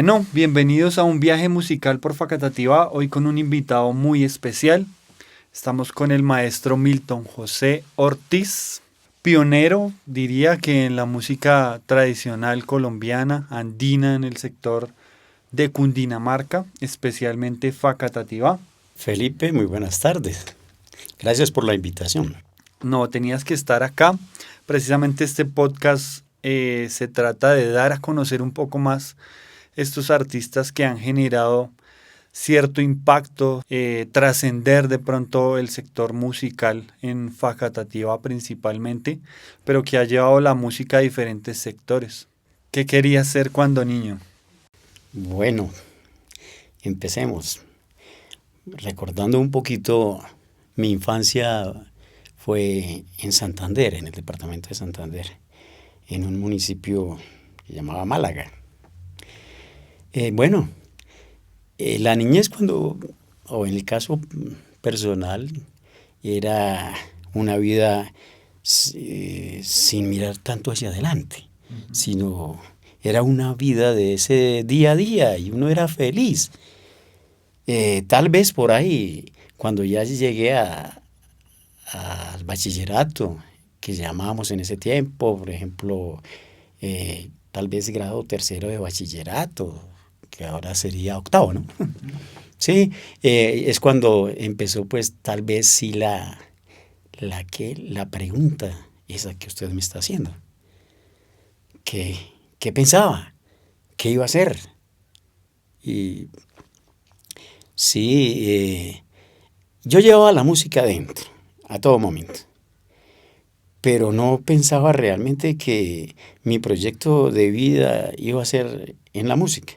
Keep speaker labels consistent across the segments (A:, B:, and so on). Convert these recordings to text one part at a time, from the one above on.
A: Bueno, bienvenidos a un viaje musical por Facatativá, hoy con un invitado muy especial. Estamos con el maestro Milton José Ortiz, pionero, diría que en la música tradicional colombiana, andina en el sector de Cundinamarca, especialmente Facatativá.
B: Felipe, muy buenas tardes. Gracias por la invitación.
A: No, tenías que estar acá. Precisamente este podcast se trata de dar a conocer un poco más estos artistas que han generado cierto impacto, trascender de pronto el sector musical en Facatativá principalmente, pero que ha llevado la música a diferentes sectores. ¿Qué querías ser cuando niño?
B: Bueno, empecemos. Recordando un poquito, mi infancia fue en Santander, en el departamento de Santander, en un municipio que se llamaba Málaga. Bueno, la niñez o en el caso personal, era una vida sin mirar tanto hacia adelante, sino era una vida de ese día a día y uno era feliz. Tal vez por ahí, cuando ya llegué al bachillerato, que llamábamos en ese tiempo, por ejemplo, tal vez grado tercero de bachillerato, que ahora sería octavo, ¿no? Sí, es cuando empezó pues tal vez sí la pregunta esa que usted me está haciendo. ¿Qué pensaba? ¿Qué iba a hacer? Y sí, yo llevaba la música adentro, a todo momento, pero no pensaba realmente que mi proyecto de vida iba a ser en la música.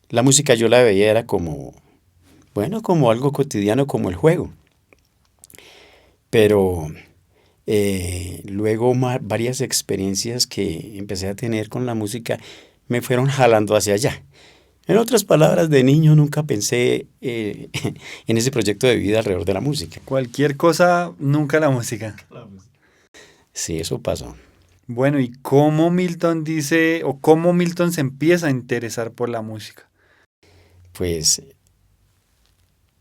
B: La música yo la veía era como, bueno, como algo cotidiano, como el juego. Pero luego varias experiencias que empecé a tener con la música me fueron jalando hacia allá. En otras palabras, de niño nunca pensé en ese proyecto de vida alrededor de la música.
A: Cualquier cosa, nunca la música.
B: Sí, eso pasó.
A: Bueno, ¿y cómo Milton dice o cómo Milton se empieza a interesar por la música?
B: Pues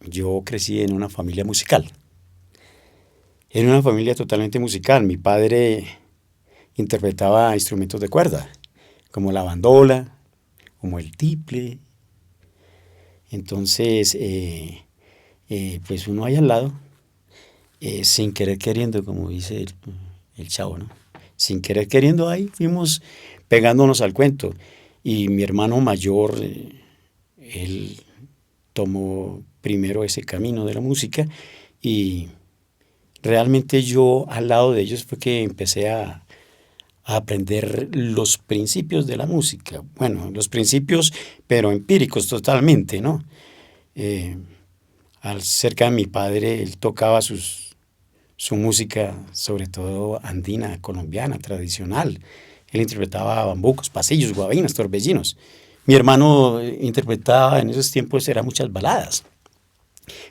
B: yo crecí en una familia musical. En una familia totalmente musical. Mi padre interpretaba instrumentos de cuerda, como la bandola, como el tiple. Entonces, pues uno ahí al lado, sin querer queriendo, como dice el chavo, ¿no? Sin querer queriendo ahí fuimos pegándonos al cuento. Y mi hermano mayor, él tomó primero ese camino de la música y realmente yo al lado de ellos fue que empecé a aprender los principios de la música. Bueno, los principios, pero empíricos totalmente, ¿no? Eh, Cerca de mi padre, él tocaba su música, sobre todo andina, colombiana, tradicional. Él interpretaba bambucos, pasillos, guabinas, torbellinos. Mi hermano interpretaba en esos tiempos, eran muchas baladas.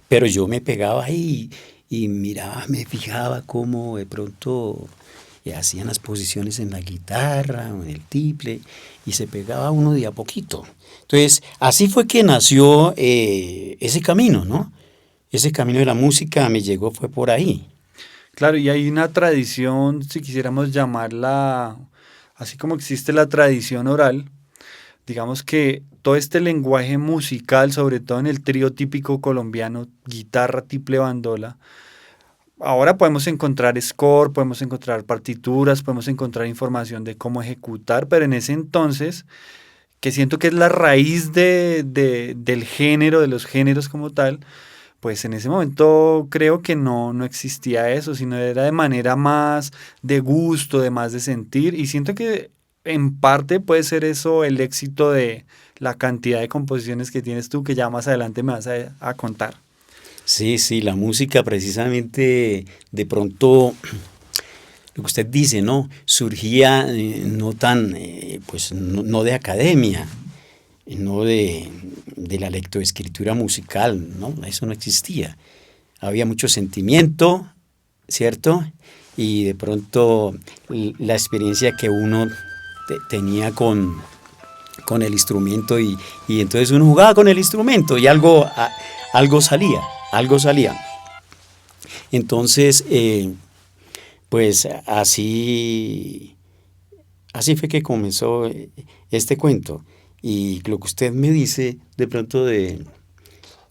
B: Pero yo me pegaba ahí y miraba, me fijaba cómo de pronto hacían las posiciones en la guitarra o en el tiple y se pegaba uno de a poquito. Entonces, así fue que nació ese camino, ¿no? Ese camino de la música me llegó, fue por ahí.
A: Claro, y hay una tradición, si quisiéramos llamarla, así como existe la tradición oral, digamos que todo este lenguaje musical, sobre todo en el trío típico colombiano, guitarra, tiple, bandola, ahora podemos encontrar score, podemos encontrar partituras, podemos encontrar información de cómo ejecutar, pero en ese entonces, que siento que es la raíz del género, de los géneros como tal, pues en ese momento creo que no existía eso, sino era de manera más de gusto, de más de sentir, y siento que en parte puede ser eso el éxito de la cantidad de composiciones que tienes tú, que ya más adelante me vas a contar.
B: Sí, sí, la música precisamente de pronto, lo que usted dice, ¿no? Surgía no tan, pues no de academia, no de la lectoescritura musical, ¿no? Eso no existía. Había mucho sentimiento, ¿cierto? Y de pronto la experiencia que uno tenía con el instrumento y entonces uno jugaba con el instrumento y algo salía, algo salía. Entonces, pues así fue que comenzó este cuento. Y lo que usted me dice de pronto de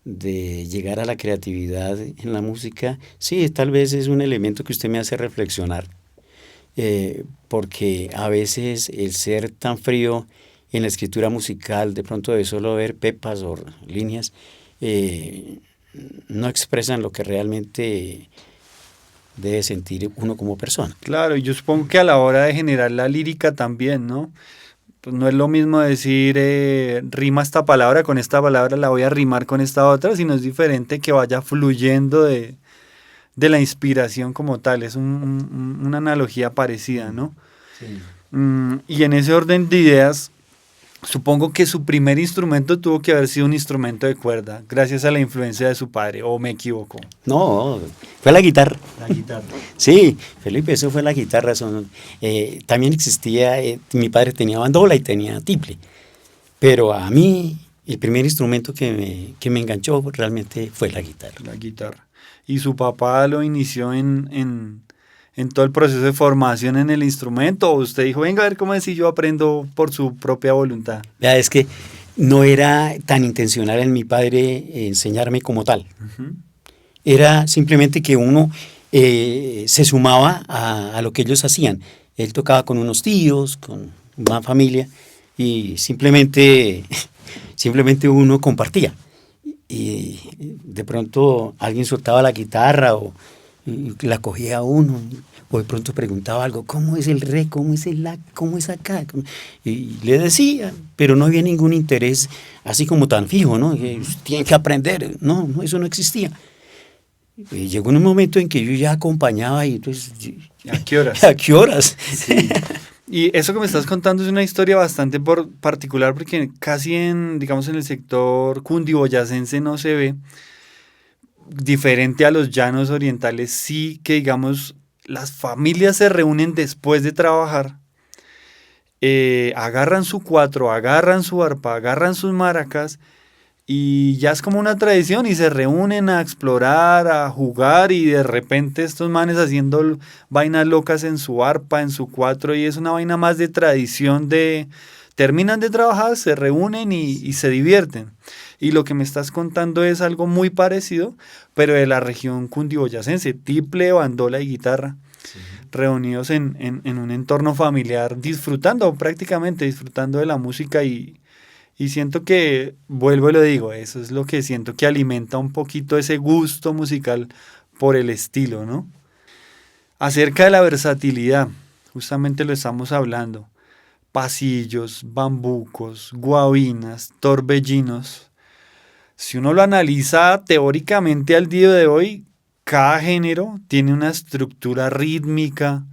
B: llegar a la creatividad en la música, sí, tal vez es un elemento que usted me hace reflexionar, porque a veces el ser tan frío en la escritura musical, de pronto de solo ver pepas o líneas, no expresan lo que realmente debe sentir uno como persona.
A: Claro, y yo supongo que a la hora de generar la lírica también, ¿no? Pues no es lo mismo decir rima esta palabra con esta palabra, la voy a rimar con esta otra, sino es diferente que vaya fluyendo de la inspiración como tal. Es una analogía parecida, ¿no?
B: Sí.
A: Y en ese orden de ideas, supongo que su primer instrumento tuvo que haber sido un instrumento de cuerda, gracias a la influencia de su padre, ¿o me equivoco?
B: No, fue la guitarra.
A: La guitarra.
B: Sí, Felipe, eso fue la guitarra. También existía, mi padre tenía bandola y tenía tiple, pero a mí el primer instrumento que me enganchó realmente fue la guitarra.
A: La guitarra. Y su papá lo inició en todo el proceso de formación en el instrumento, o usted dijo, venga a ver cómo es si yo aprendo por su propia voluntad.
B: Vea, es que no era tan intencional en mi padre enseñarme como tal.
A: Uh-huh.
B: Era simplemente que uno se sumaba a lo que ellos hacían. Él tocaba con unos tíos, con una familia, y simplemente uno compartía. Y de pronto alguien soltaba la guitarra o la cogía uno, o de pronto preguntaba algo, ¿cómo es el re? ¿Cómo es el la? ¿Cómo es acá? Y le decía, pero no había ningún interés así como tan fijo, ¿no? Que tienen que aprender. No, eso no existía. Y llegó un momento en que yo ya acompañaba y pues...
A: ¿A qué horas?
B: ¿A qué horas?
A: Sí. Y eso que me estás contando es una historia bastante particular porque casi digamos, en el sector cundiboyacense no se ve, diferente a los llanos orientales, sí que, digamos, las familias se reúnen después de trabajar, agarran su cuatro, agarran su arpa, agarran sus maracas y ya es como una tradición y se reúnen a explorar, a jugar y de repente estos manes haciendo vainas locas en su arpa, en su cuatro y es una vaina más de tradición terminan de trabajar, se reúnen y se divierten. Y lo que me estás contando es algo muy parecido, pero de la región cundiboyacense, tiple, bandola y guitarra, sí, reunidos en un entorno familiar, prácticamente disfrutando de la música y siento que, vuelvo y lo digo, eso es lo que siento que alimenta un poquito ese gusto musical por el estilo, ¿no? Acerca de la versatilidad, justamente lo estamos hablando. Pasillos, bambucos, guabinas, torbellinos. Si uno lo analiza teóricamente al día de hoy, cada género tiene una estructura rítmica,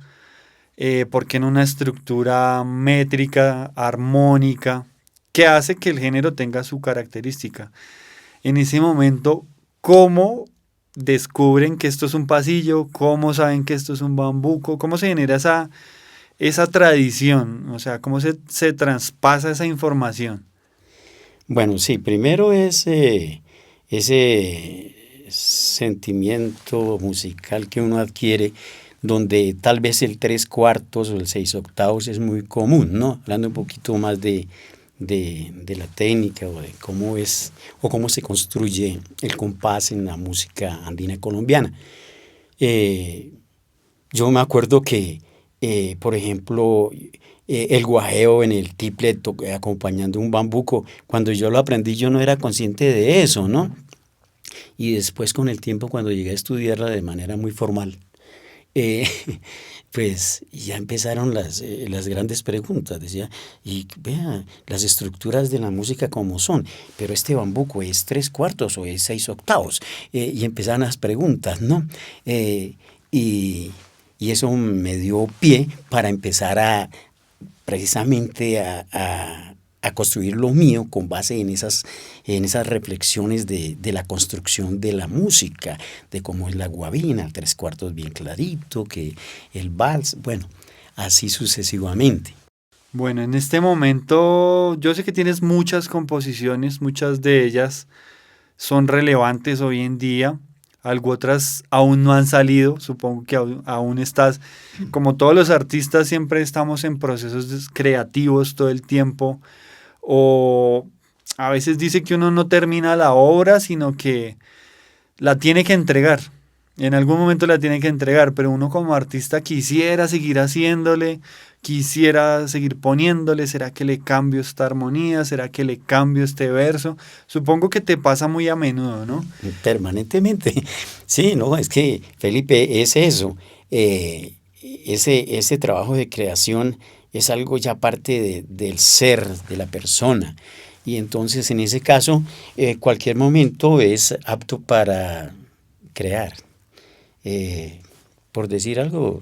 A: ¿por qué no una estructura métrica, armónica, que hace que el género tenga su característica? En ese momento, ¿cómo descubren que esto es un pasillo? ¿Cómo saben que esto es un bambuco? ¿Cómo se genera esa tradición? O sea, ¿cómo se traspasa esa información?
B: Bueno, sí, primero es ese sentimiento musical que uno adquiere, donde tal vez el 3/4 o el 6/8 es muy común, ¿no? Hablando un poquito más de la técnica o de cómo es o cómo se construye el compás en la música andina colombiana. Yo me acuerdo que, por ejemplo, el guajeo en el tiple acompañando un bambuco, cuando yo lo aprendí yo no era consciente de eso, ¿no? Y después con el tiempo cuando llegué a estudiarla de manera muy formal, pues ya empezaron las grandes preguntas. Decía, y vea, las estructuras de la música como son, pero este bambuco es 3/4 o es 6/8, y empezaron las preguntas, ¿no? Y eso me dio pie para empezar precisamente a construir lo mío con base en esas reflexiones de la construcción de la música, de cómo es la guabina, el 3/4 bien clarito, que el vals, bueno, así sucesivamente.
A: Bueno, en este momento yo sé que tienes muchas composiciones, muchas de ellas son relevantes hoy en día, algo otras aún no han salido, supongo que aún estás, como todos los artistas siempre estamos en procesos creativos todo el tiempo, o a veces dice que uno no termina la obra, sino que la tiene que entregar. En algún momento la tiene que entregar, pero uno como artista quisiera seguir haciéndole, quisiera seguir poniéndole, ¿será que le cambio esta armonía? ¿Será que le cambio este verso? Supongo que te pasa muy a menudo, ¿no?
B: Permanentemente. Sí, no, es que Felipe, es eso. Ese trabajo de creación es algo ya parte del ser, de la persona. Y entonces en ese caso, cualquier momento es apto para crear. Por decir algo,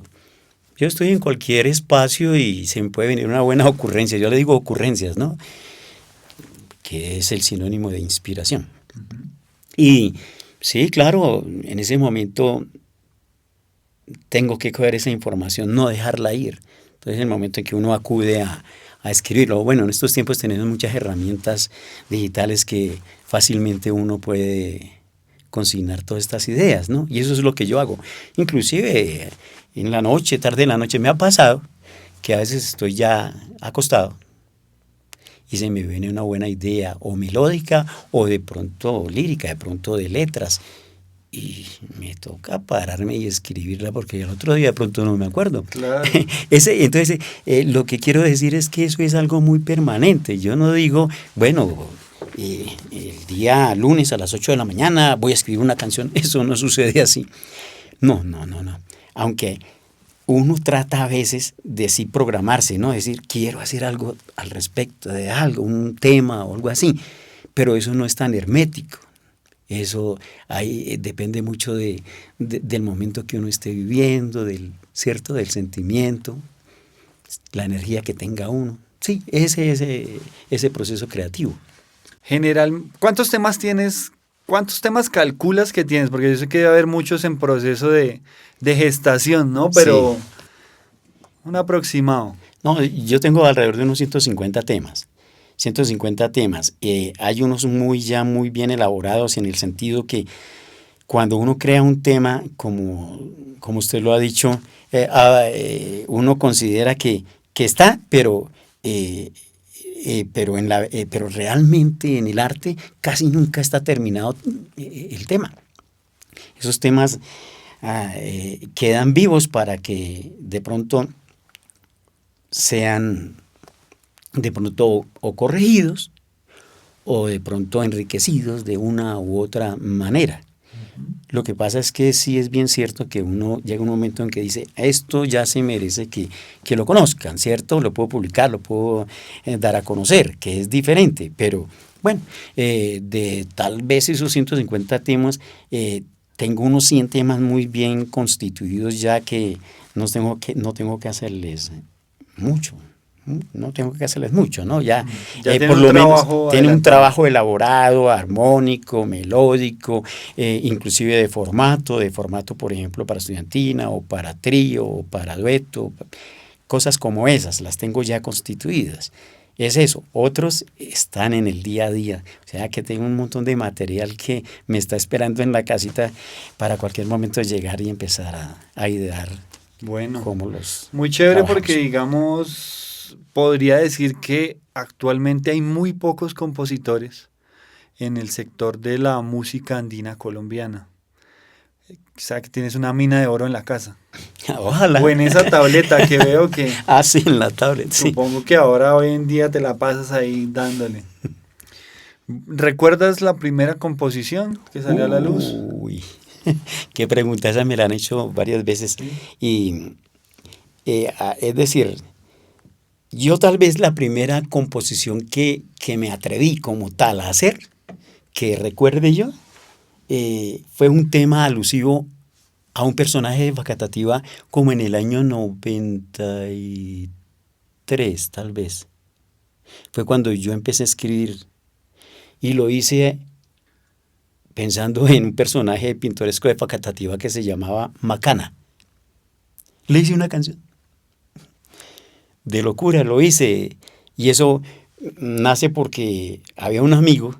B: yo estoy en cualquier espacio y se me puede venir una buena ocurrencia. Yo le digo ocurrencias, ¿no? Que es el sinónimo de inspiración. Y sí, claro, en ese momento tengo que coger esa información, no dejarla ir. Entonces, el momento en que uno acude a escribirlo, bueno, en estos tiempos tenemos muchas herramientas digitales que fácilmente uno puede consignar todas estas ideas, ¿no? Y eso es lo que yo hago. Inclusive en la noche, tarde en la noche, me ha pasado que a veces estoy ya acostado y se me viene una buena idea o melódica o de pronto lírica, de pronto de letras. Y me toca pararme y escribirla porque el otro día de pronto no me acuerdo.
A: Claro.
B: Entonces, lo que quiero decir es que eso es algo muy permanente. Yo no digo, bueno, el día lunes a las 8 de la mañana voy a escribir una canción. Eso no sucede así. No, no, no, no. Aunque uno trata a veces de sí programarse, ¿no? Es decir, quiero hacer algo al respecto de algo, un tema o algo así. Pero eso no es tan hermético. Eso ahí depende mucho del momento que uno esté viviendo, ¿cierto? Del sentimiento, la energía que tenga uno. Sí, ese proceso creativo.
A: General, ¿cuántos temas tienes? ¿Cuántos temas calculas que tienes? Porque yo sé que debe haber muchos en proceso de gestación, ¿no? Pero
B: Sí.
A: un aproximado.
B: No, yo tengo alrededor de unos 150 temas. 150 temas. Hay unos ya muy bien elaborados en el sentido que cuando uno crea un tema, como usted lo ha dicho, uno considera que está, pero realmente en el arte casi nunca está terminado el tema. Esos temas quedan vivos para que de pronto sean de pronto o corregidos o de pronto enriquecidos de una u otra manera. Lo que pasa es que sí es bien cierto que uno llega un momento en que dice, esto ya se merece que lo conozcan, ¿cierto? Lo puedo publicar, lo puedo dar a conocer, que es diferente, pero bueno, de tal vez esos 150 temas, tengo unos 100 temas muy bien constituidos ya que no tengo que hacerles mucho. No tengo que hacerles mucho, ¿no? Ya,
A: Ya tiene
B: por
A: un
B: lo menos
A: trabajo
B: tiene un
A: adelantado.
B: trabajo elaborado, armónico, melódico, inclusive de formato, por ejemplo, para estudiantina o para trío o para dueto, cosas como esas, las tengo ya constituidas. Es eso, otros están en el día a día, o sea que tengo un montón de material que me está esperando en la casita para cualquier momento llegar y empezar a idear
A: Bueno,
B: cómo los
A: muy chévere porque
B: trabajamos.
A: digamos, podría decir que actualmente hay muy pocos compositores en el sector de la música andina colombiana. O sea que tienes una mina de oro en la casa. O
B: Ojalá.
A: en esa tableta que veo que
B: Así en la tablet, sí.
A: supongo que ahora hoy en día te la pasas ahí dándole. ¿Recuerdas la primera composición que salió a la luz?
B: Uy, qué pregunta, esa me la han hecho varias veces.
A: Sí.
B: Y es decir, yo tal vez la primera composición que me atreví como tal a hacer, que recuerde yo, fue un tema alusivo a un personaje de Facatativá como en el año 93, tal vez. Fue cuando yo empecé a escribir y lo hice pensando en un personaje pintoresco de Facatativá que se llamaba Macana. Le hice una canción. de locura lo hice. Y eso nace porque había un amigo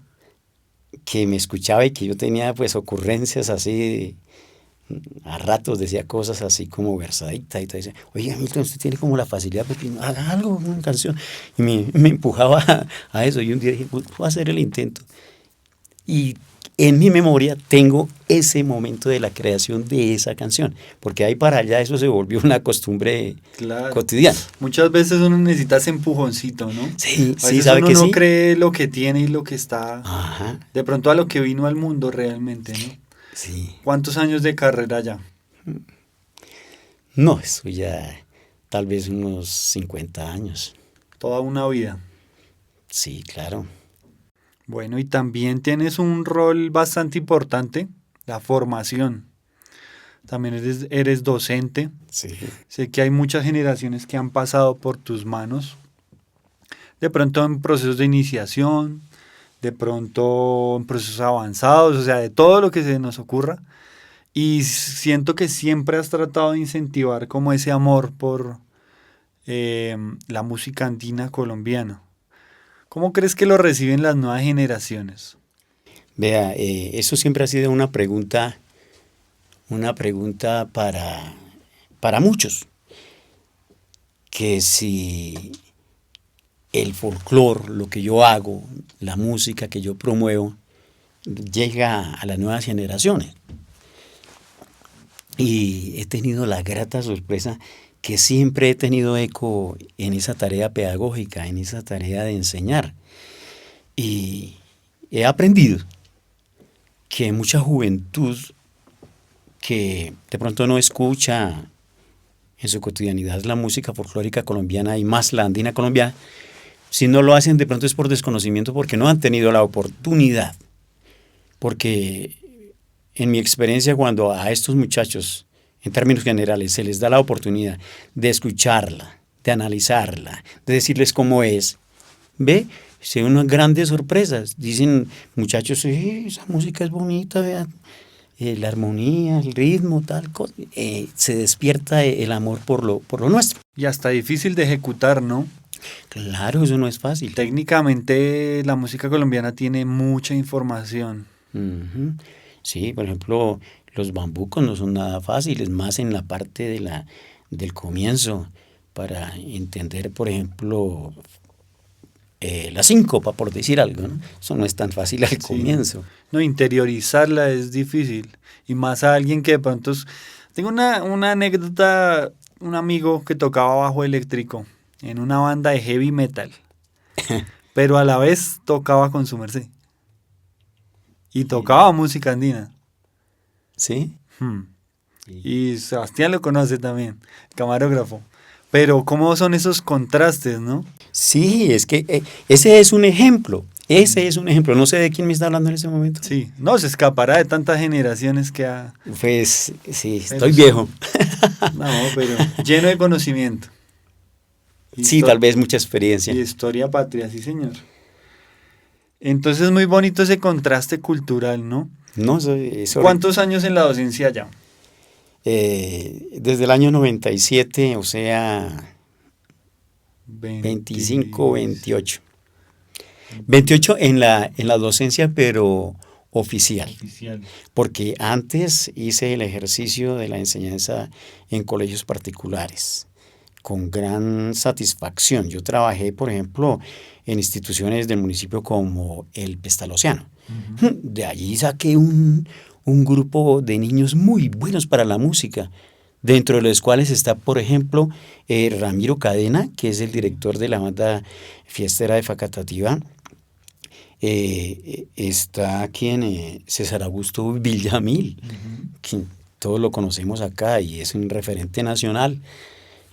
B: que me escuchaba y que yo tenía pues ocurrencias así, a ratos decía cosas así como versadita y todo eso. Oiga, Milton, usted tiene como la facilidad, porque haga algo, una canción. Y me empujaba a eso. Y un día dije, voy a hacer el intento. Y en mi memoria tengo ese momento de la creación de esa canción, porque ahí para allá eso se volvió una costumbre
A: Claro.
B: cotidiana.
A: Muchas veces uno necesita ese empujoncito, ¿no?
B: Sí,
A: A
B: sí,
A: veces
B: sabe
A: uno
B: que
A: no
B: sí.
A: cree lo que tiene y lo que está,
B: Ajá,
A: de pronto a lo que vino al mundo realmente, ¿no?
B: sí.
A: ¿Cuántos años de carrera ya?
B: No, eso ya tal vez unos 50 años.
A: Toda una vida.
B: Sí, claro.
A: Bueno, y también tienes un rol bastante importante, la formación. También eres docente.
B: Sí.
A: Sé que hay muchas generaciones que han pasado por tus manos, de pronto en procesos de iniciación, de pronto en procesos avanzados, o sea, de todo lo que se nos ocurra. Y siento que siempre has tratado de incentivar como ese amor por la música andina colombiana. ¿Cómo crees que lo reciben las nuevas generaciones?
B: Vea, eso siempre ha sido una pregunta para muchos, que si el folclore, lo que yo hago, la música que yo promuevo, llega a las nuevas generaciones. Y he tenido la grata sorpresa que siempre he tenido eco en esa tarea pedagógica, en esa tarea de enseñar. Y he aprendido que mucha juventud que de pronto no escucha en su cotidianidad la música folclórica colombiana y más la andina colombiana, si no lo hacen de pronto es por desconocimiento, porque no han tenido la oportunidad. Porque en mi experiencia, cuando a estos muchachos, en términos generales, se les da la oportunidad de escucharla, de analizarla, de decirles cómo es, ve, se ven unas grandes sorpresas. Dicen, muchachos, esa música es bonita, vean, la armonía, el ritmo, tal cosa. Se despierta el amor por lo nuestro.
A: Y hasta difícil de ejecutar, ¿no?
B: Claro, eso no es fácil.
A: Técnicamente la música colombiana tiene mucha información.
B: Ujú. Sí, por ejemplo, los bambucos no son nada fáciles, más en la parte del comienzo, para entender, por ejemplo, la síncopa, por decir algo, ¿no? Eso no es tan fácil al
A: Sí.
B: comienzo.
A: No, interiorizarla es difícil. Y más a alguien que de pronto... Tengo una anécdota, un amigo que tocaba bajo eléctrico en una banda de heavy metal, pero a la vez tocaba con su merced. Y tocaba música andina.
B: ¿Sí?
A: Hmm.
B: Sí.
A: Y Sebastián lo conoce también, camarógrafo. Pero cómo son esos contrastes, ¿no?
B: Sí, es que ese es un ejemplo. Ese es un ejemplo. No sé de quién me está hablando en ese momento.
A: Sí, no se escapará de tantas generaciones que ha...
B: Pues sí,
A: Pero
B: estoy
A: sí.
B: viejo.
A: No, pero lleno de conocimiento.
B: Sí, tal vez mucha experiencia.
A: Y historia patria, sí, señor. Entonces es muy bonito ese contraste cultural, ¿no?
B: No, eso
A: ¿Cuántos años en la docencia ya?
B: desde el año 97, o sea, 25,
A: 20,
B: 28. 28 en la docencia, pero oficial.
A: oficial.
B: Porque antes hice el ejercicio de la enseñanza en colegios particulares, con gran satisfacción. Yo trabajé, por ejemplo, en instituciones del municipio como el Pestalozziano.
A: Ujú.
B: De allí saqué un grupo de niños muy buenos para la música, dentro de los cuales está, por ejemplo, Ramiro Cadena, que es el director de la banda fiestera de Facatativá. Está quien César Augusto Villamil,
A: Ujú.
B: quien todos lo conocemos acá y es un referente nacional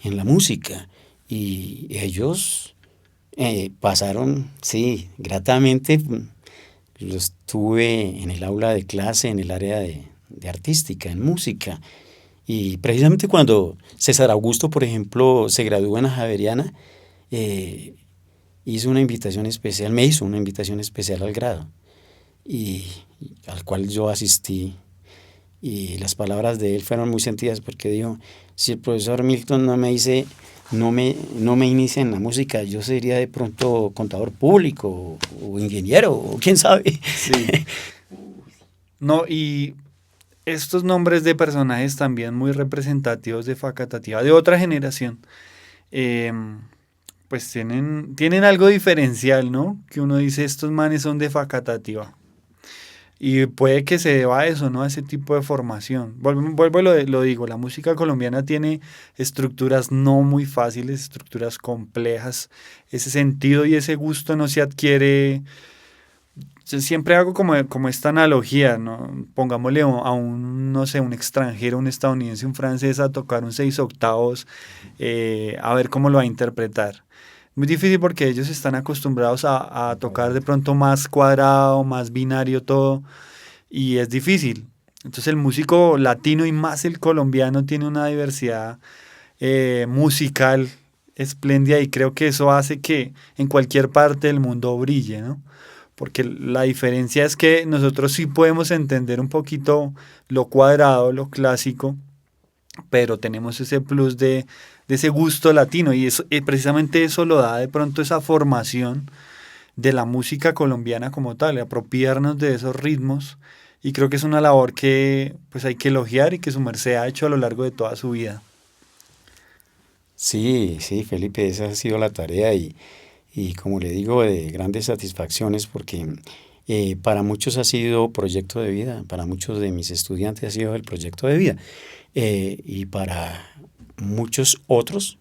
B: en la música. Y ellos pasaron, sí, gratamente. Los tuve en el aula de clase, en el área de artística, en música. Y precisamente cuando César Augusto, por ejemplo, se graduó en la Javeriana, eh, hizo una invitación especial, me hizo una invitación especial al grado, y al cual yo asistí. Y las palabras de él fueron muy sentidas porque dijo, si el profesor Milton no me dice no me inicia en la música, yo sería de pronto contador público o ingeniero, o quién sabe.
A: Sí. No, y estos nombres de personajes también muy representativos de Facatativá, de otra generación, eh, pues tienen algo diferencial, ¿no? Que uno dice, estos manes son de Facatativá. Y puede que se deba a eso, ¿no? A ese tipo de formación. Vuelvo y lo digo, la música colombiana tiene estructuras no muy fáciles, estructuras complejas. Ese sentido y ese gusto no se adquiere. Yo siempre hago como esta analogía, ¿no? Pongámosle a un, no sé, un extranjero, un estadounidense, un francés a tocar un 6/8, a ver cómo lo va a interpretar. Muy difícil porque ellos están acostumbrados a tocar de pronto más cuadrado, más binario todo, y es difícil. Entonces el músico latino y más el colombiano tiene una diversidad musical espléndida y creo que eso hace que en cualquier parte del mundo brille, ¿no? Porque la diferencia es que nosotros sí podemos entender un poquito lo cuadrado, lo clásico, pero tenemos ese plus de ese gusto latino y precisamente eso lo da de pronto esa formación de la música colombiana como tal, apropiarnos de esos ritmos y creo que es una labor que pues hay que elogiar y que su merced ha hecho a lo largo de toda su vida.
B: Sí, sí, Felipe, esa ha sido la tarea y como le digo, de grandes satisfacciones porque para muchos ha sido proyecto de vida, para muchos de mis estudiantes ha sido el proyecto de vida y para muchos otros,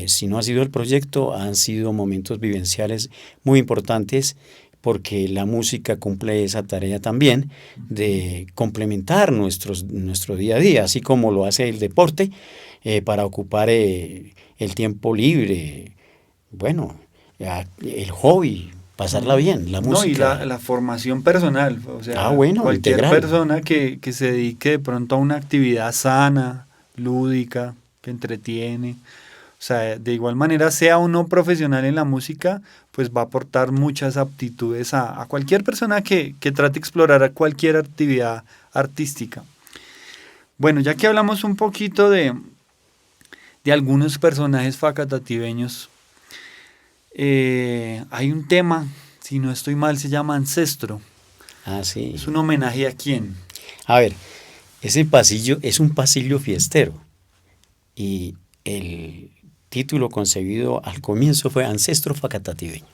B: si no ha sido el proyecto, han sido momentos vivenciales muy importantes porque la música cumple esa tarea también de complementar nuestro día a día, así como lo hace el deporte para ocupar el tiempo libre, bueno, el hobby, pasarla bien, la
A: No, y
B: música.
A: la formación personal, o
B: Ah,
A: sea,
B: bueno,
A: cualquier
B: integral.
A: persona que se dedique de pronto a una actividad sana, lúdica, que entretiene, o sea, de igual manera, sea o no profesional en la música, pues va a aportar muchas aptitudes a cualquier persona que trate de explorar cualquier actividad artística. Bueno, ya que hablamos un poquito de algunos personajes facatativeños, hay un tema, si no estoy mal, se llama Ancestro.
B: Ah, sí.
A: ¿Es un homenaje a quién?
B: A ver, ese pasillo es un pasillo fiestero y el título concebido al comienzo fue Ancestro Facatativeño.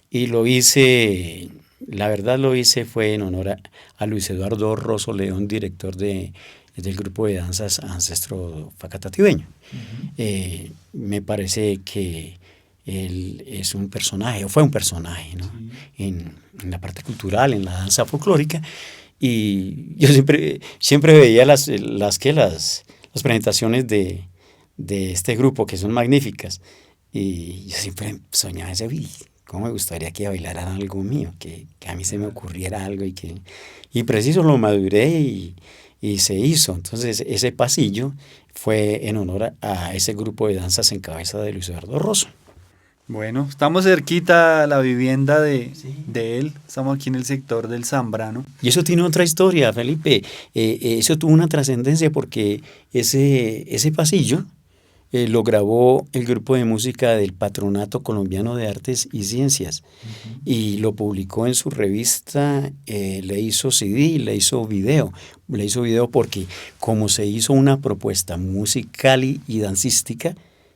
B: Y lo hice, la verdad lo hice fue en honor a Luis Eduardo Rosso León, director del grupo de danzas Ancestro Facatativeño. Me parece que él es un personaje, o fue un personaje, ¿no?
A: Sí.
B: En la parte cultural, en la danza folclórica. Y yo siempre veía las presentaciones de este grupo que son magníficas. Y yo siempre soñaba ese video. ¿Cómo me gustaría que bailaran algo mío? Que a mí se me ocurriera algo y preciso lo maduré y se hizo. Entonces ese pasillo fue en honor a ese grupo de danzas en cabeza de Luis Eduardo Rosso.
A: Bueno, estamos cerquita a la vivienda
B: Sí.
A: de él, estamos aquí en el sector del Zambrano.
B: Y eso tiene otra historia, Felipe. Eso tuvo una trascendencia porque ese pasillo lo grabó el grupo de música del Patronato Colombiano de Artes y Ciencias y lo publicó en su revista, le hizo CD, le hizo video porque como se hizo una propuesta musical y dancística,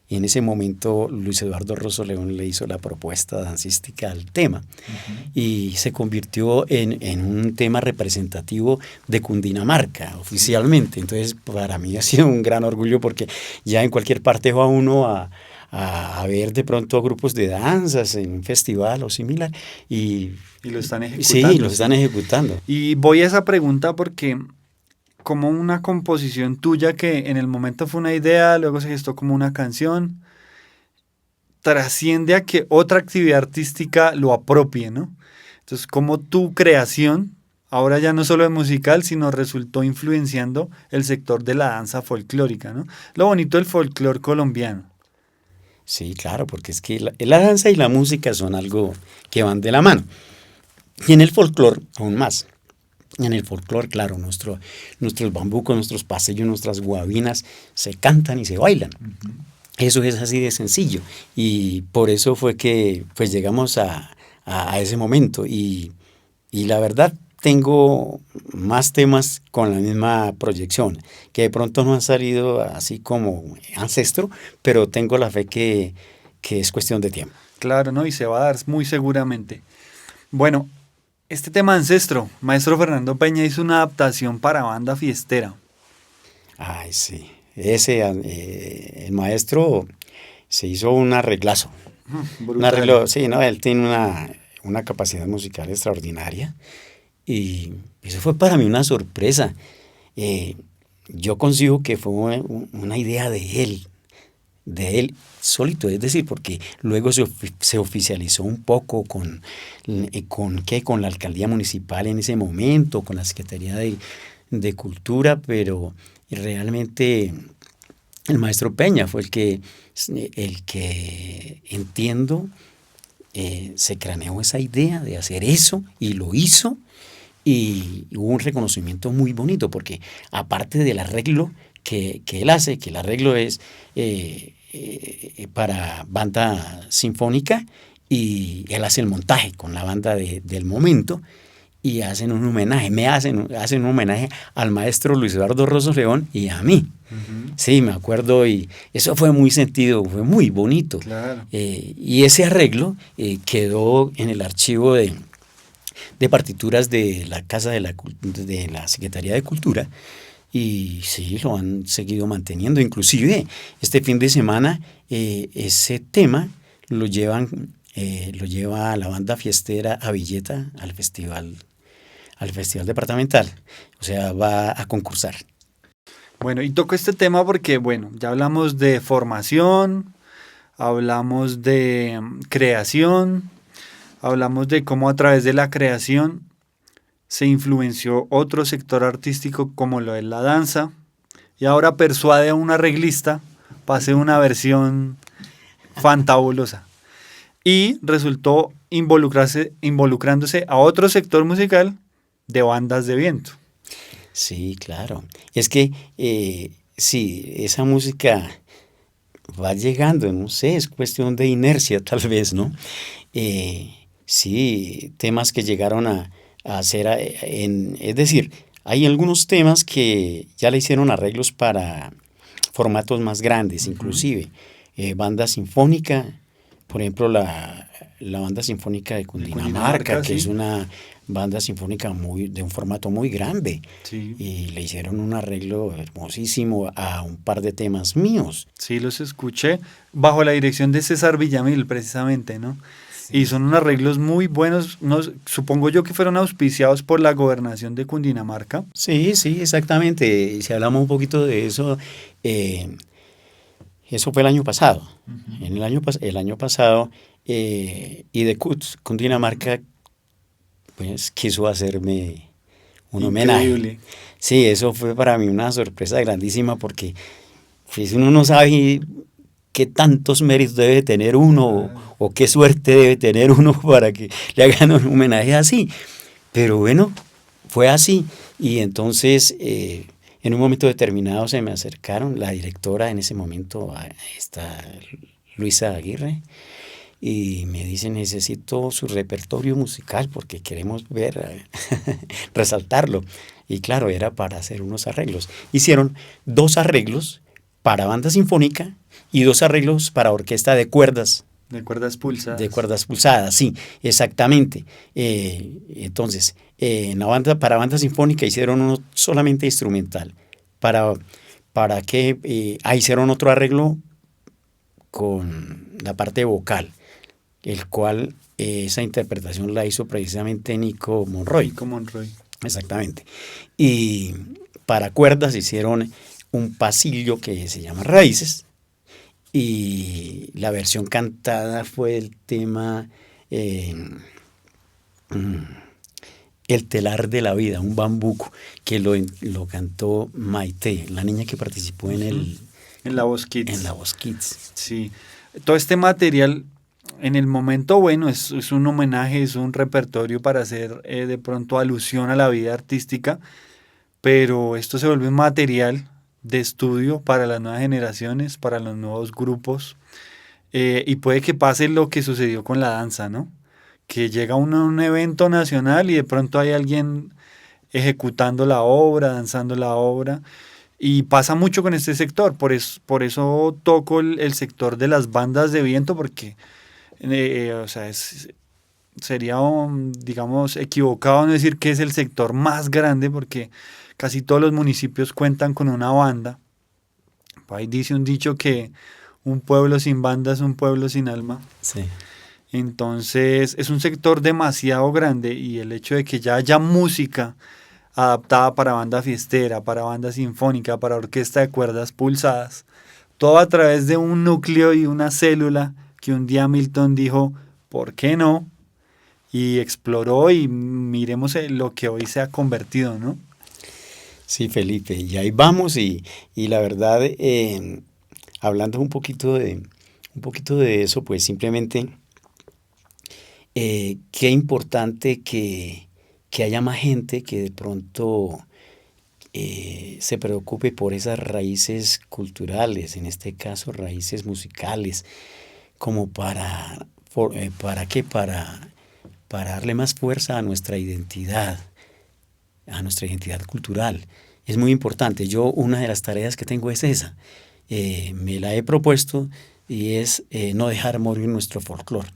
B: en ese momento Luis Eduardo Rosso León le hizo la propuesta dancística al tema y se convirtió en un tema representativo de Cundinamarca oficialmente. Entonces para mí ha sido un gran orgullo porque ya en cualquier parte va uno a ver de pronto grupos de danzas en un festival o similar y
A: lo están ejecutando.
B: Sí, lo están ejecutando.
A: Y voy a esa pregunta porque como una composición tuya que en el momento fue una idea, luego se gestó como una canción, trasciende a que otra actividad artística lo apropie, ¿no? Entonces, como tu creación, ahora ya no solo es musical, sino resultó influenciando el sector de la danza folclórica, ¿no? Lo bonito del folclore colombiano.
B: Sí, claro, porque es que la danza y la música son algo que van de la mano. Y en el folclore, aún más. En el folclore, claro, nuestros bambucos, nuestros pasillos, nuestras guabinas se cantan y se bailan. Eso es así de sencillo y por eso fue que pues llegamos a ese momento y la verdad tengo más temas con la misma proyección, que de pronto no han salido así como Ancestro, pero tengo la fe que es cuestión de tiempo.
A: Claro, ¿no? Y se va a dar muy seguramente. Bueno, este tema Ancestro, maestro Fernando Peña hizo una adaptación para banda fiestera.
B: Ay, sí, ese el maestro se hizo un arreglazo. Un
A: Brutal.
B: arreglo, sí, no, él tiene una capacidad musical extraordinaria y eso fue para mí una sorpresa. Eh, yo consigo que fue una idea de él solito, es decir, porque luego se oficializó un poco con la alcaldía municipal en ese momento, con la Secretaría de Cultura, pero realmente el maestro Peña fue el que entiendo, se craneó esa idea de hacer eso y lo hizo y hubo un reconocimiento muy bonito porque aparte del arreglo que él hace, que el arreglo es para banda sinfónica y él hace el montaje con la banda del momento y hacen un homenaje, hacen un homenaje al maestro Luis Eduardo Rosso León y a mí.
A: Ujú.
B: Sí, me acuerdo y eso fue muy sentido, fue muy bonito.
A: Claro.
B: Y ese arreglo quedó en el archivo de partituras de la Casa de la Secretaría de Cultura y sí, lo han seguido manteniendo. Inclusive este fin de semana ese tema lo lleva la banda fiestera a Villeta al festival departamental. O sea, va a concursar.
A: Bueno, y toco este tema porque, bueno, ya hablamos de formación, hablamos de creación, hablamos de cómo a través de la creación se influenció otro sector artístico como lo es la danza, y ahora persuade a un arreglista para hacer una versión fantabulosa. Y resultó involucrándose a otro sector musical de bandas de viento.
B: Sí, claro. Es que sí, esa música va llegando, no sé, es cuestión de inercia tal vez, ¿no? Sí, temas que llegaron a hacer, es decir, hay algunos temas que ya le hicieron arreglos para formatos más grandes,
A: Ujú.
B: inclusive. Banda sinfónica, por ejemplo, la Banda Sinfónica de
A: De
B: Cundinamarca,
A: Cundinamarca,
B: que es
A: sí.
B: una banda sinfónica de un formato muy grande,
A: Sí,
B: y le hicieron un arreglo hermosísimo a un par de temas míos.
A: sí, los escuché bajo la dirección de César Villamil, precisamente, ¿no? Y
B: Sí.
A: son unos arreglos muy buenos, supongo yo que fueron auspiciados por la gobernación de Cundinamarca.
B: Sí, sí, exactamente. Si hablamos un poquito de eso, eh, eso fue el año pasado.
A: Ujú.
B: El año pasado, y de Cundinamarca, pues quiso hacerme un homenaje.
A: Increíble.
B: Sí, eso fue para mí una sorpresa grandísima porque pues, uno no sabe qué tantos méritos debe tener uno
A: Claro.
B: o qué suerte debe tener uno para que le hagan un homenaje así. Pero bueno, fue así. Y entonces, en un momento determinado se me acercaron, la directora en ese momento, esta Luisa Aguirre, y me dice, necesito su repertorio musical porque queremos ver, resaltarlo. Y claro, era para hacer unos arreglos. Hicieron 2 arreglos para banda sinfónica y 2 arreglos para orquesta
A: De cuerdas
B: de
A: pulsadas.
B: cuerdas pulsadas, sí, exactamente. Entonces, para banda sinfónica hicieron uno solamente instrumental. Para, para que hicieron otro arreglo con la parte vocal, el cual esa interpretación la hizo precisamente Nico Monroy.
A: Nico Monroy.
B: Exactamente. Y para cuerdas hicieron un pasillo que se llama Raíces y la versión cantada fue el tema eh, mm, El telar de la vida, un bambuco, que lo cantó Maite, la niña que participó
A: Ujú. En la Voz
B: en la
A: Kids.
B: Voz Kids.
A: Sí. Todo este material, en el momento, bueno, es un homenaje, es un repertorio para hacer de pronto alusión a la vida artística, pero esto se vuelve un material de estudio para las nuevas generaciones, para los nuevos grupos. Y puede que pase lo que sucedió con la danza, ¿no? Que llega uno a un evento nacional y de pronto hay alguien ejecutando la obra, danzando la obra. Y pasa mucho con este sector, por eso toco el sector de las bandas de viento, porque o sea, sería, digamos, equivocado no decir que es el sector más grande, porque casi todos los municipios cuentan con una banda. Ahí dice un dicho que un pueblo sin banda es un pueblo sin alma.
B: Sí.
A: Entonces es un sector demasiado grande y el hecho de que ya haya música adaptada para banda fiestera, para banda sinfónica, para orquesta de cuerdas pulsadas, todo a través de un núcleo y una célula que un día Milton dijo, ¿por qué no? Y exploró y miremos lo que hoy se ha convertido, ¿no?
B: Sí, Felipe, y ahí vamos y la verdad, hablando un poquito de eso, pues simplemente qué importante que haya más gente que de pronto se preocupe por esas raíces culturales, en este caso raíces musicales, como ¿para qué? Para darle más fuerza a nuestra identidad cultural. Es muy importante. Yo una de las tareas que tengo es esa. Me la he propuesto y es no dejar morir nuestro folclore.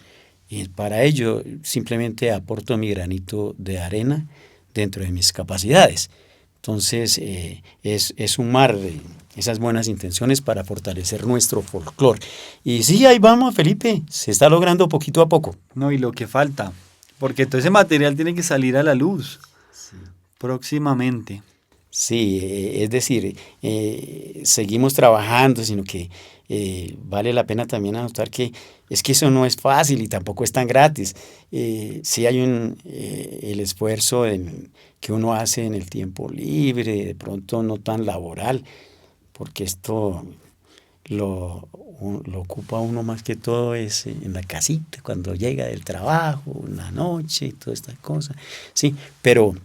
B: Y para ello simplemente aporto mi granito de arena dentro de mis capacidades. Entonces es sumar esas buenas intenciones para fortalecer nuestro folclore. Y sí, ahí vamos, Felipe, se está logrando poquito a poco.
A: No, y lo que falta, porque todo ese material tiene que salir a la luz próximamente.
B: Sí, es decir, seguimos trabajando, sino que vale la pena también anotar que es que eso no es fácil y tampoco es tan gratis. Sí hay el esfuerzo que uno hace en el tiempo libre, de pronto no tan laboral, porque esto lo ocupa uno más que todo es en la casita, cuando llega del trabajo, en la noche y todas estas cosas. Sí, pero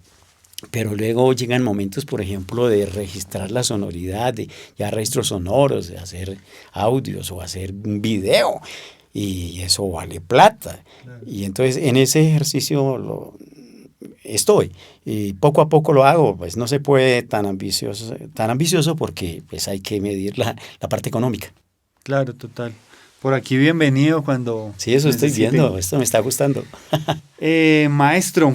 B: luego llegan momentos, por ejemplo, de registrar la sonoridad, de ya registros sonoros, de hacer audios o hacer un video, y eso vale plata. Claro. Y entonces en ese ejercicio estoy, y poco a poco lo hago, pues no se puede tan ambicioso porque pues hay que medir la parte económica.
A: Claro, total. Por aquí bienvenido cuando...
B: Sí, eso necesite. Estoy viendo, esto me está gustando.
A: Maestro,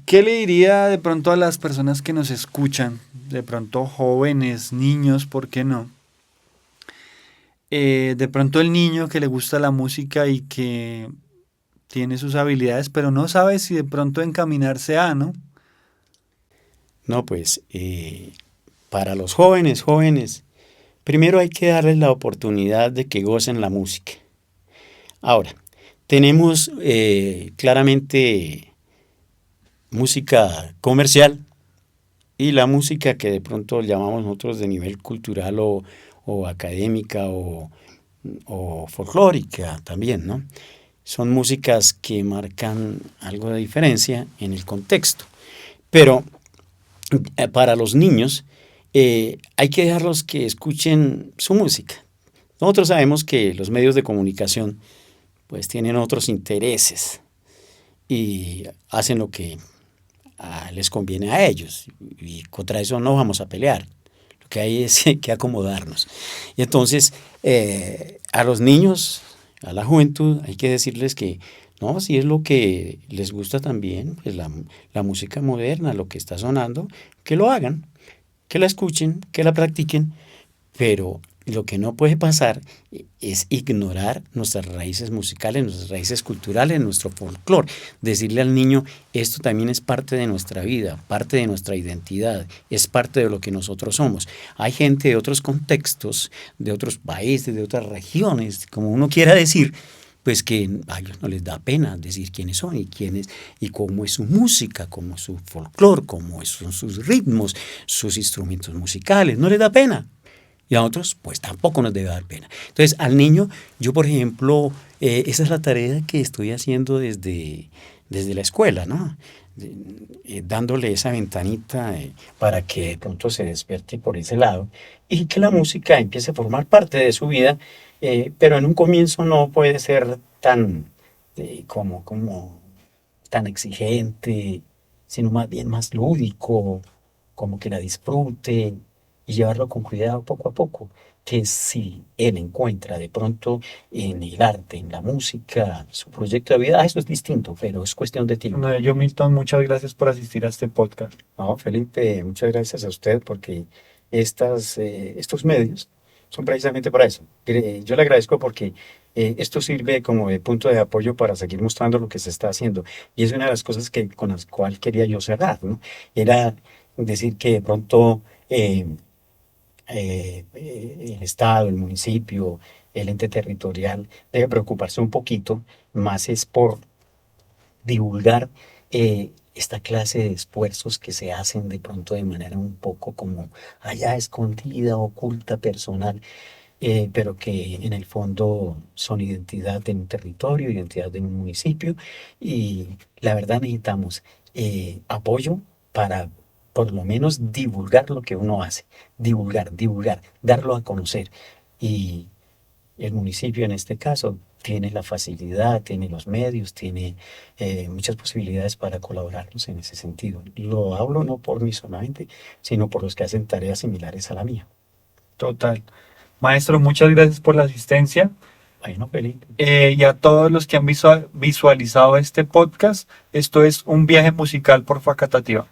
A: ¿qué le diría de pronto a las personas que nos escuchan? De pronto jóvenes, niños, ¿por qué no? De pronto el niño que le gusta la música y que tiene sus habilidades, pero no sabe si de pronto encaminarse a, ¿no?
B: No, pues para los jóvenes, primero hay que darles la oportunidad de que gocen la música. Ahora, tenemos claramente música comercial y la música que de pronto llamamos nosotros de nivel cultural o académica o folclórica también, ¿no? Son músicas que marcan algo de diferencia en el contexto. Pero para los niños hay que dejarlos que escuchen su música. Nosotros sabemos que los medios de comunicación pues tienen otros intereses y hacen lo que les conviene a ellos, y contra eso no vamos a pelear. Lo que hay es que acomodarnos. Y entonces a los niños, a la juventud, hay que decirles que no, si es lo que les gusta también, pues la música moderna, lo que está sonando, que lo hagan, que la escuchen, que la practiquen, pero lo que no puede pasar es ignorar nuestras raíces musicales, nuestras raíces culturales, nuestro folclore. Decirle al niño, esto también es parte de nuestra vida, parte de nuestra identidad, es parte de lo que nosotros somos. Hay gente de otros contextos, de otros países, de otras regiones, como uno quiera decir, pues que a ellos no les da pena decir quiénes son y cómo es su música, cómo es su folclore, cómo son sus ritmos, sus instrumentos musicales, no les da pena. Y a otros, pues tampoco nos debe dar pena. Entonces, al niño, yo por ejemplo, esa es la tarea que estoy haciendo desde la escuela, ¿no? dándole esa ventanita para que de pronto se despierte por ese lado y que la música empiece a formar parte de su vida, pero en un comienzo no puede ser tan como tan exigente, sino más bien más lúdico, como que la disfrute y llevarlo con cuidado poco a poco. Que si él encuentra de pronto en el arte, en la música, su proyecto de vida, eso es distinto, pero es cuestión de tiempo.
A: No, yo, Milton, muchas gracias por asistir a este podcast.
B: No, Felipe, muchas gracias a usted porque estos medios son precisamente para eso. Yo le agradezco porque esto sirve como de punto de apoyo para seguir mostrando lo que se está haciendo. Y es una de las cosas con las cuales quería yo cerrar, ¿no? Era decir que de pronto el Estado, el municipio, el ente territorial debe preocuparse un poquito más es por divulgar esta clase de esfuerzos que se hacen de pronto de manera un poco como allá escondida, oculta, personal, pero que en el fondo son identidad de un territorio, identidad de un municipio y la verdad necesitamos apoyo para por lo menos divulgar lo que uno hace, divulgar, darlo a conocer. Y el municipio en este caso tiene la facilidad, tiene los medios, tiene muchas posibilidades para colaborarnos en ese sentido. Lo hablo no por mí solamente, sino por los que hacen tareas similares a la mía.
A: Total. Maestro, muchas gracias por la asistencia.
B: Bueno, Felipe.
A: Y a todos los que han visualizado este podcast, esto es un viaje musical por Facatativá.